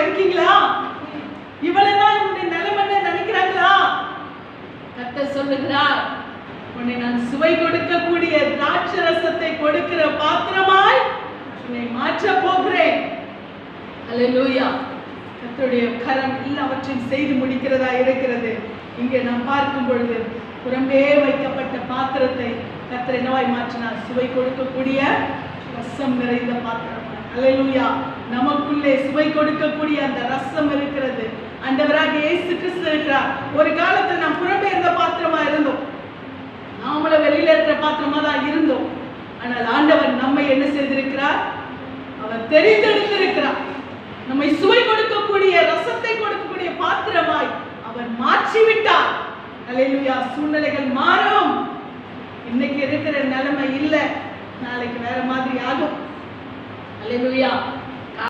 இருக்கீங்களா? இவ்வளவுதான் உன்னுடைய நிலைமை நினைக்கிறாங்களா? கர்த்தர் சொல்லுகிறார், உன்னை நான் சுவை கொடுக்கக்கூடிய திராட்சை ரசத்தை கொடுக்கிற பாத்திரமாய் உன்னை மாற்ற போகிறேன். அல்லேலூயா. கர்த்தருடைய கரம் எல்லாவற்றையும் செய்து முடிக்கிறதா இருக்கிறது. இங்கே நாம் பார்க்கும் பொழுது புறம்பே வைக்கப்பட்ட பாத்திரத்தை கர்த்தர் என்னவாய் மாற்றினார்? சுவை கொடுக்கக்கூடிய ரசம் நிறைந்த பாத்திரம். அல்லேலூயா. நமக்குள்ளே சுவை கொடுக்கக்கூடிய அந்த ரசம் இருக்கிறது. ஆண்டவராக இயேசு கிறிஸ்து இருக்கிறார். ஒரு காலத்தில் நாம் புறம்பே இருந்த பாத்திரமா இருந்தோம், நாமளும் வெளியில இருக்கிற பாத்திரமா தான் இருந்தோம். ஆனால் ஆண்டவர் நம்மை என்ன செய்திருக்கிறார்? அவர் தெரிந்தெடுத்திருக்கிறார். நம்மை சுவை கொடுக்கக்கூடிய ரசத்தை கொடுக்கக்கூடிய பாத்திரமாய் அவர் மாற்றிவிட்டார். அல்லேலூயா. சூழ்நிலைகள் மாறும். இன்னைக்கு இருக்கிற நிலைமை இல்லை, நாளைக்கு வேற மாதிரி ஆகும். அல்லேலூயா.